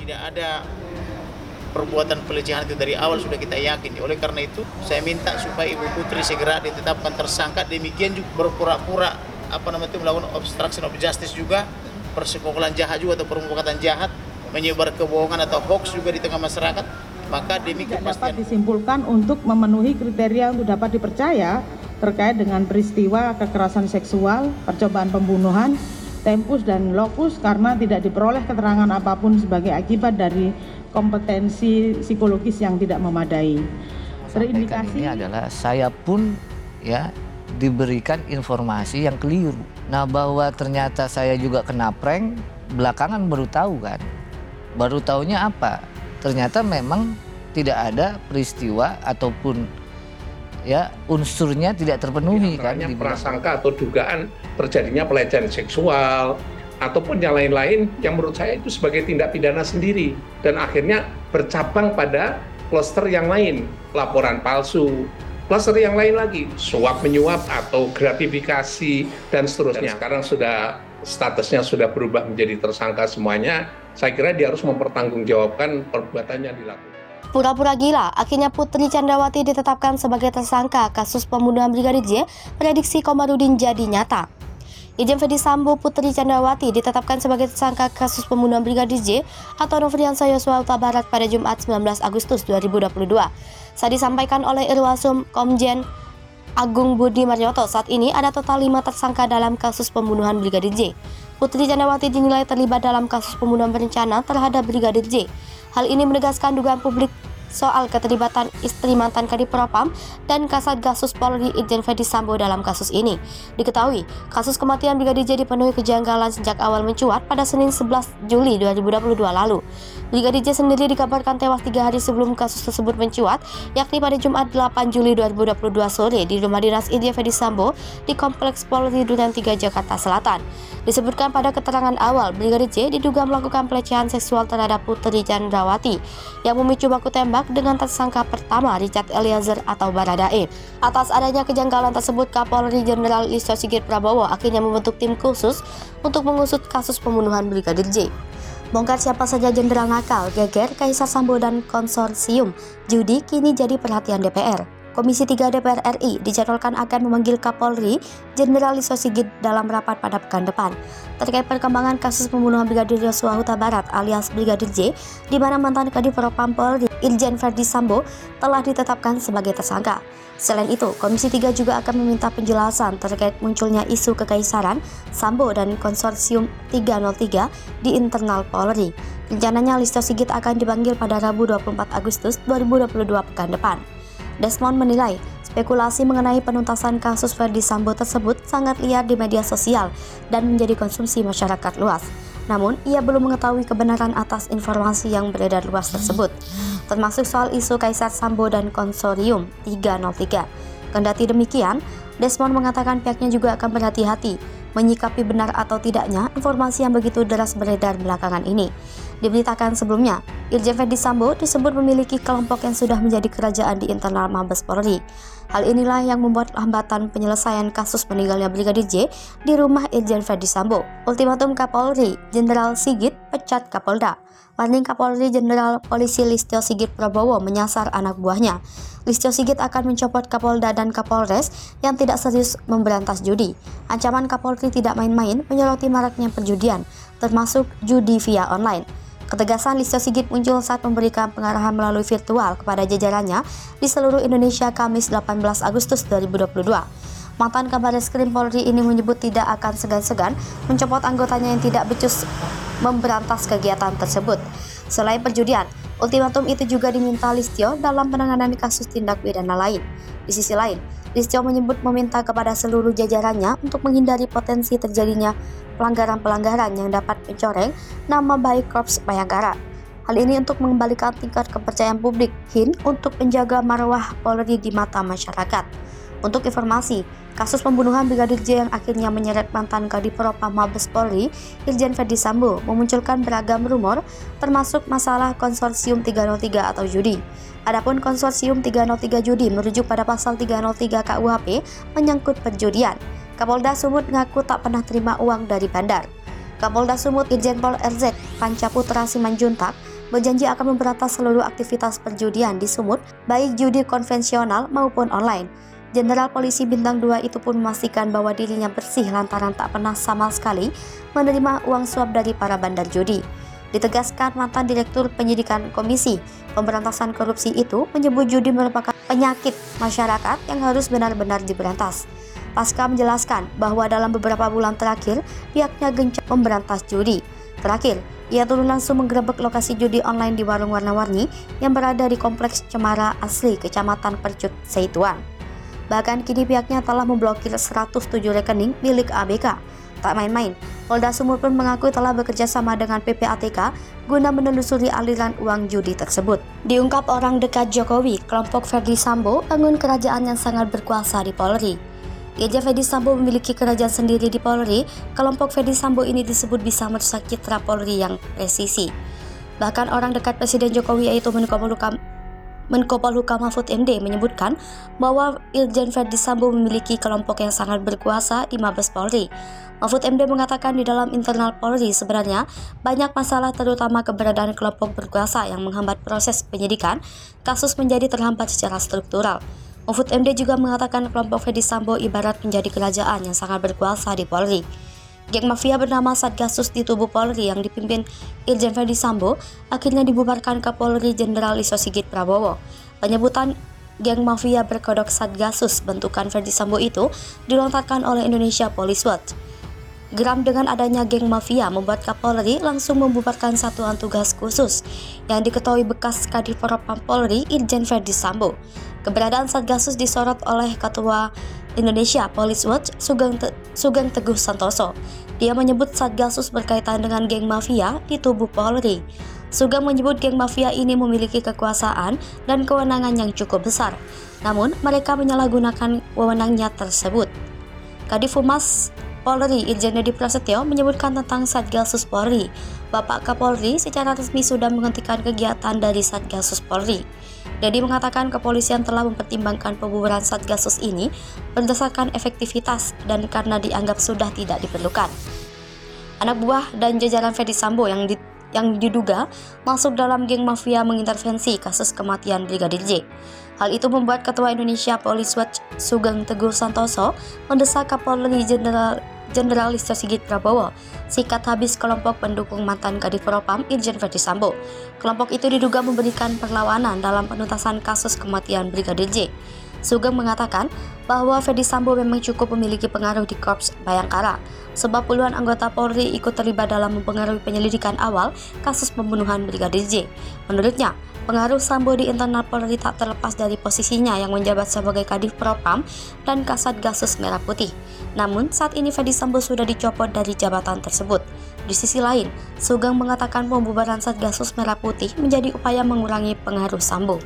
tidak ada perbuatan pelecehan itu dari awal sudah kita yakin. Oleh karena itu saya minta supaya Ibu Putri segera ditetapkan tersangka, demikian juga berpura-pura melakukan obstruction of justice juga, persekongkolan jahat juga atau permufakatan jahat, menyebar kebohongan atau hoax juga di tengah masyarakat, maka demi kepastian dapat disimpulkan untuk memenuhi kriteria untuk dapat dipercaya terkait dengan peristiwa kekerasan seksual, percobaan pembunuhan, tempus dan lokus karena tidak diperoleh keterangan apapun sebagai akibat dari kompetensi psikologis yang tidak memadai. Terindikasi ini adalah saya pun ya diberikan informasi yang keliru. Nah, bahwa ternyata saya juga kena prank belakangan baru tahu kan. Baru tahunya apa? Ternyata memang tidak ada peristiwa ataupun ya unsurnya tidak terpenuhi kan. Prasangka atau dugaan terjadinya pelecehan seksual ataupun yang lain-lain yang menurut saya itu sebagai tindak pidana sendiri dan akhirnya bercabang pada klaster yang lain, laporan palsu, klaster yang lain lagi, suap menyuap atau gratifikasi dan seterusnya. Dan sekarang sudah statusnya sudah berubah menjadi tersangka semuanya. Saya kira dia harus mempertanggungjawabkan perbuatannya dilakukan. Pura-pura gila, akhirnya Putri Chandrawati ditetapkan sebagai tersangka kasus pembunuhan Brigadir J. Prediksi Komarudin jadi nyata. Irjen Ferdy Sambo Putri Chandrawati ditetapkan sebagai tersangka kasus pembunuhan Brigadir J atau Nofriansah Yosua Huta Barat pada Jumat 19 Agustus 2022. Saat disampaikan oleh Irwasum Komjen Agung Budi Marioto, saat ini ada total 5 tersangka dalam kasus pembunuhan Brigadir J. Putri Chandrawati dinilai terlibat dalam kasus pembunuhan berencana terhadap Brigadir J. Hal ini menegaskan dugaan publik soal keterlibatan istri mantan Kadif Propam dan Kasat Gasus Polri Irjen Ferdy Sambo dalam kasus ini. Diketahui, kasus kematian Brigadir J dipenuhi kejanggalan sejak awal mencuat pada Senin 11 Juli 2022 lalu. Brigadir J sendiri dikabarkan tewas 3 hari sebelum kasus tersebut mencuat, yakni pada Jumat 8 Juli 2022 sore di rumah dinas Irjen Ferdy Sambo di Kompleks Polri Duren 3 Jakarta Selatan. Disebutkan pada keterangan awal, Brigadir J diduga melakukan pelecehan seksual terhadap Putri Chandrawati yang memicu baku tembak dengan tersangka pertama Richard Eliezer atau Baradae. Atas adanya kejanggalan tersebut, Kapolri Jenderal Listio Sigit Prabowo akhirnya membentuk tim khusus untuk mengusut kasus pembunuhan Brigadir J. Bongkar siapa saja jenderal nakal, geger Kaisar Sambo dan konsorsium judi kini jadi perhatian DPR. Komisi 3 DPR RI dijadwalkan akan memanggil Kapolri Jenderal Listio Sigit dalam rapat pada pekan depan terkait perkembangan kasus pembunuhan Brigadir Yosua Huta Barat alias Brigadir J, di mana mantan Kadif Propam Polri Irjen Ferdy Sambo telah ditetapkan sebagai tersangka. Selain itu, Komisi 3 juga akan meminta penjelasan terkait munculnya isu kekaisaran Sambo dan konsorsium 303 di internal Polri. Rencananya Listio Sigit akan dipanggil pada Rabu 24 Agustus 2022 pekan depan. Desmond menilai spekulasi mengenai penuntasan kasus Ferdy Sambo tersebut sangat liar di media sosial dan menjadi konsumsi masyarakat luas. Namun, ia belum mengetahui kebenaran atas informasi yang beredar luas tersebut, termasuk soal isu Kaisar Sambo dan Konsorium 303. Kendati demikian, Desmond mengatakan pihaknya juga akan berhati-hati menyikapi benar atau tidaknya informasi yang begitu deras beredar belakangan ini. Diberitakan sebelumnya, Irjen Ferdy Sambo disebut memiliki kelompok yang sudah menjadi kerajaan di internal Mabes Polri. Hal inilah yang membuat hambatan penyelesaian kasus meninggalnya Brigadir J di rumah Irjen Ferdy Sambo. Ultimatum Kapolri Jenderal Sigit pecat Kapolda. Warning Kapolri Jenderal Polisi Listio Sigit Prabowo menyasar anak buahnya. Listio Sigit akan mencopot Kapolda dan Kapolres yang tidak serius memberantas judi. Ancaman Kapolri tidak main-main menyoroti maraknya perjudian, termasuk judi via online. Ketegasan Listio Sigit muncul saat memberikan pengarahan melalui virtual kepada jajarannya di seluruh Indonesia Kamis 18 Agustus 2022. Mantan Kabareskrim Polri ini menyebut tidak akan segan-segan mencopot anggotanya yang tidak becus memberantas kegiatan tersebut. Selain perjudian, ultimatum itu juga diminta Listio dalam penanganan kasus tindak pidana lain. Di sisi lain, Listio menyebut meminta kepada seluruh jajarannya untuk menghindari potensi terjadinya pelanggaran-pelanggaran yang dapat mencoreng nama baik Korps Bayangkara. Hal ini untuk mengembalikan tingkat kepercayaan publik untuk menjaga marwah Polri di mata masyarakat. Untuk informasi, kasus pembunuhan Brigadir J yang akhirnya menyeret mantan Kadif Propam Mabes Polri, Irjen Ferdy Sambo, memunculkan beragam rumor, termasuk masalah konsorsium 303 atau judi. Adapun konsorsium 303 judi merujuk pada pasal 303 KUHP menyangkut perjudian. Kapolda Sumut mengaku tak pernah terima uang dari bandar. Kapolda Sumut Irjen Pol RZ Panca Putra Simanjuntak berjanji akan memberantas seluruh aktivitas perjudian di Sumut, baik judi konvensional maupun online. Jenderal Polisi Bintang 2 itu pun memastikan bahwa dirinya bersih lantaran tak pernah sama sekali menerima uang suap dari para bandar judi. Ditegaskan mantan Direktur Penyidikan Komisi Pemberantasan Korupsi itu menyebut judi merupakan penyakit masyarakat yang harus benar-benar diberantas. Pasca menjelaskan bahwa dalam beberapa bulan terakhir pihaknya gencar memberantas judi. Terakhir, ia turun langsung menggerebek lokasi judi online di warung warna-warni yang berada di Kompleks Cemara Asli, Kecamatan Percut, Seituan. Bahkan kini pihaknya telah memblokir 107 rekening milik ABK. Tak main-main, Polda Sumut pun mengaku telah bekerja sama dengan PPATK guna menelusuri aliran uang judi tersebut. Diungkap orang dekat Jokowi, kelompok Verdi Sambo bangun kerajaan yang sangat berkuasa di Polri. Irjen Verdi Sambo memiliki kerajaan sendiri di Polri. Kelompok Verdi Sambo ini disebut bisa merusak citra Polri yang presisi. Bahkan orang dekat Presiden Jokowi yaitu Menko Polhukam Mahfud MD menyebutkan bahwa Irjen Verdi Sambo memiliki kelompok yang sangat berkuasa di Mabes Polri. Mahfud MD mengatakan di dalam internal Polri sebenarnya banyak masalah terutama keberadaan kelompok berkuasa yang menghambat proses penyidikan, kasus menjadi terhambat secara struktural. Mahfud MD juga mengatakan kelompok Verdi Sambo ibarat menjadi kerajaan yang sangat berkuasa di Polri. Geng mafia bernama Satgasus di tubuh Polri yang dipimpin Irjen Verdi Sambo akhirnya dibubarkan Kapolri Jenderal Listio Sigit Prabowo. Penyebutan geng mafia berkodok Satgasus bentukan Verdi Sambo itu dilontarkan oleh Indonesia Police Watch. Geram dengan adanya geng mafia membuat Kapolri langsung membubarkan satuan tugas khusus yang diketuai bekas Kadif Propam Polri Irjen Verdi Sambo. Keberadaan Satgasus disorot oleh Ketua Indonesia Police Watch Sugeng Teguh Santoso. Dia menyebut Satgasus berkaitan dengan geng mafia di tubuh Polri. Sugeng menyebut geng mafia ini memiliki kekuasaan dan kewenangan yang cukup besar. Namun mereka menyalahgunakan wewenangnya tersebut. Kadif Humas Polri Irjen Deddy Prasetyo menyebutkan tentang Satgasus Polri. Bapak Kapolri secara resmi sudah menghentikan kegiatan dari Satgasus Polri. Deddy mengatakan kepolisian telah mempertimbangkan pembubaran Satgasus ini berdasarkan efektivitas dan karena dianggap sudah tidak diperlukan. Anak buah dan jajaran Verdi Sambo yang diduga masuk dalam geng mafia mengintervensi kasus kematian Brigadir J. Hal itu membuat Ketua Indonesia Police Watch Sugeng Teguh Santoso mendesak Kapolri Jenderal Listio Sigit Prabowo sikat habis kelompok pendukung mantan Kadif Propam Irjen Verdi Sambo. Kelompok itu diduga memberikan perlawanan dalam penuntasan kasus kematian Brigadir J. Sugeng mengatakan bahwa Verdi Sambo memang cukup memiliki pengaruh di Korps Bayangkara, sebab puluhan anggota Polri ikut terlibat dalam mempengaruhi penyelidikan awal kasus pembunuhan Brigadir J. Menurutnya, pengaruh Sambo di internal Polri tak terlepas dari posisinya yang menjabat sebagai Kadif Propam dan Kasatgasus Merah Putih. Namun, saat ini Verdi Sambo sudah dicopot dari jabatan tersebut. Di sisi lain, Sugeng mengatakan pembubaran Satgasus Merah Putih menjadi upaya mengurangi pengaruh Sambo.